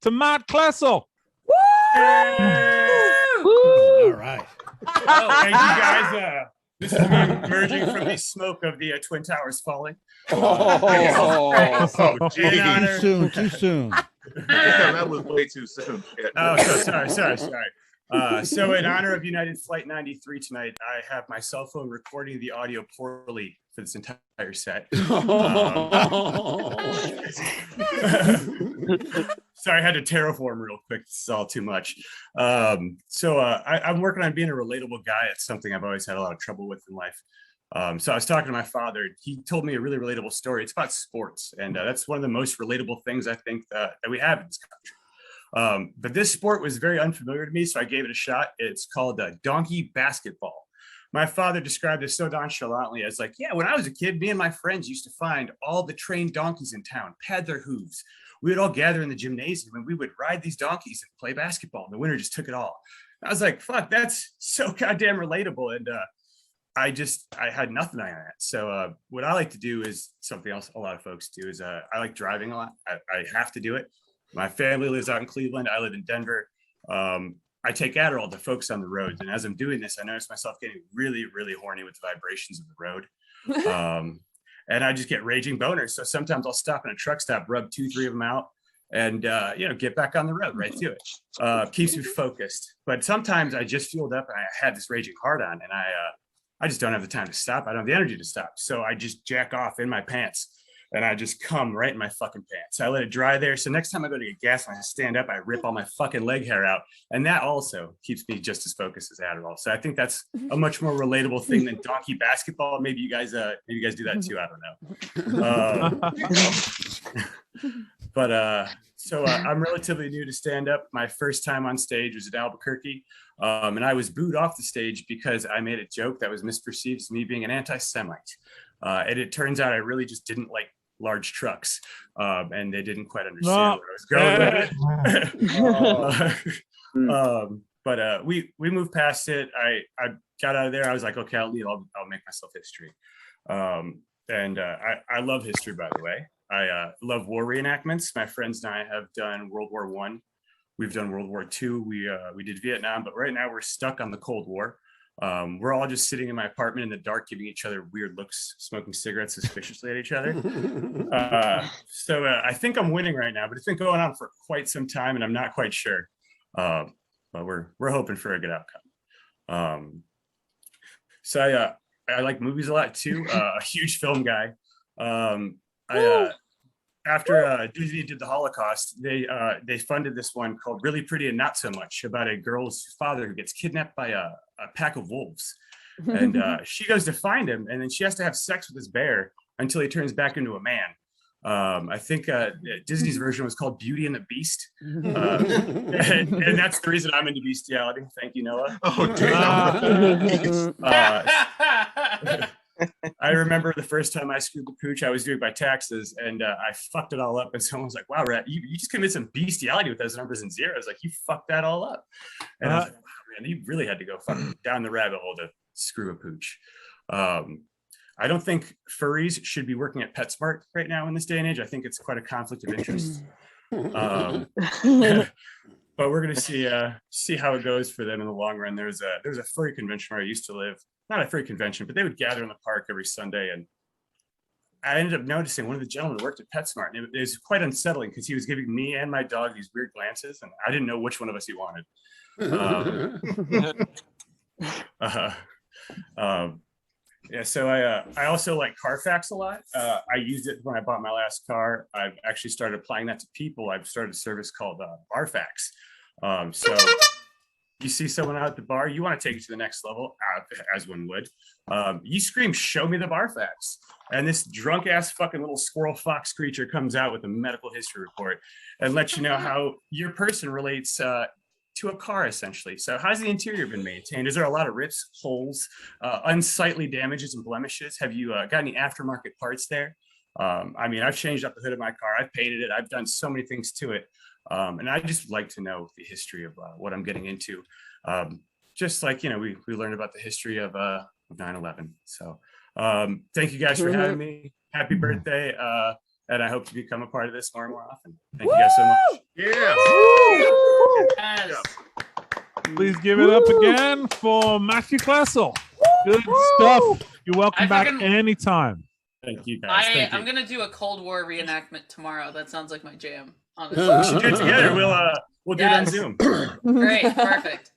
to Matt Klessel. All right. Oh, thank you guys. This is me emerging from the smoke of the Twin Towers falling. Too soon. That was way too soon. Oh, sorry. So in honor of United Flight 93 tonight, I have my cell phone recording the audio poorly for this entire set. Sorry, I had to terraform real quick. This is all too much. I'm working on being a relatable guy. It's something I've always had a lot of trouble with in life. So I was talking to my father. He told me a really relatable story. It's about sports, and that's one of the most relatable things I think that we have in this country. But this sport was very unfamiliar to me, so I gave it a shot. It's called donkey basketball. My father described it so nonchalantly as like, yeah, when I was a kid, me and my friends used to find all the trained donkeys in town, pad their hooves. We would all gather in the gymnasium and we would ride these donkeys and play basketball. The winner just took it all. I was like, fuck, that's so goddamn relatable. And I had nothing on that. So what I like to do is something else a lot of folks do is I like driving a lot. I have to do it. My family lives out in Cleveland. I live in Denver. I take Adderall to focus on the roads. And as I'm doing this, I notice myself getting really, really horny with the vibrations of the road. And I just get raging boners. So sometimes I'll stop in a truck stop, rub 2-3 of them out, and get back on the road right to it. Keeps me focused. But sometimes I just fueled up and I had this raging hard on, and I just don't have the time to stop. I don't have the energy to stop. So I just jack off in my pants. And I just come right in my fucking pants. I let it dry there. So next time I go to get gas, when I stand up, I rip all my fucking leg hair out. And that also keeps me just as focused as Adderall. So I think that's a much more relatable thing than donkey basketball. Maybe you guys do that too. I don't know. So I'm relatively new to stand up. My first time on stage was at Albuquerque. And I was booed off the stage because I made a joke that was misperceived as me being an anti-Semite. And it turns out I really just didn't like large trucks, and they didn't quite understand where I was going with it. But we moved past it. I got out of there. I was like, okay, I'll leave. I'll make myself history. And I love history, by the way. I love war reenactments. My friends and I have done World War I. We've done World War II. We did Vietnam, but right now we're stuck on the Cold War. We're all just sitting in my apartment in the dark, giving each other weird looks, smoking cigarettes suspiciously at each other. So I think I'm winning right now, but it's been going on for quite some time, and I'm not quite sure. But we're hoping for a good outcome. So I like movies a lot too. A huge film guy. After Disney did the Holocaust, they funded this one called Really Pretty and Not So Much, about a girl's father who gets kidnapped by a pack of wolves. And she goes to find him, and then she has to have sex with this bear until he turns back into a man. I think Disney's version was called Beauty and the Beast. And that's the reason I'm into bestiality. Thank you, Noah. Oh, damn. I remember the first time I screwed the pooch, I was doing my taxes, and I fucked it all up. And someone was like, wow, Rat, you just committed some bestiality with those numbers and zeros. Like, you fucked that all up. And I was like, wow, man, you really had to go fucking down the rabbit hole to screw a pooch. I don't think furries should be working at PetSmart right now in this day and age. I think it's quite a conflict of interest. But we're gonna see how it goes for them in the long run. There's a furry convention where I used to live. Not a furry convention, but they would gather in the park every Sunday. And I ended up noticing one of the gentlemen worked at PetSmart. And it was quite unsettling because he was giving me and my dog these weird glances, and I didn't know which one of us he wanted. Yeah, so I also like Carfax a lot. I used it when I bought my last car. I've actually started applying that to people. I've started a service called Barfax. So you see someone out at the bar, you want to take it to the next level, as one would. You scream, show me the Barfax. And this drunk ass fucking little squirrel fox creature comes out with a medical history report and lets you know how your person relates to a car, essentially. So how's the interior been maintained? Is there a lot of rips, holes, unsightly damages and blemishes? Have you got any aftermarket parts there? I mean, I've changed up the hood of my car. I've painted it. I've done so many things to it. And I just like to know the history of what I'm getting into. Just like, you know, we learned about the history of 9/11. So thank you guys for having me. Happy birthday. And I hope to become a part of this more and more often. Thank you guys so much. Yeah. Yes. Please give it up again for Matthew Klessel. Good stuff. You're welcome I back fucking- anytime. Thank you guys. Thank you. I'm gonna do a Cold War reenactment tomorrow. That sounds like my jam. We Honestly. should do it together. We'll do it on Yes. Zoom. Great, perfect.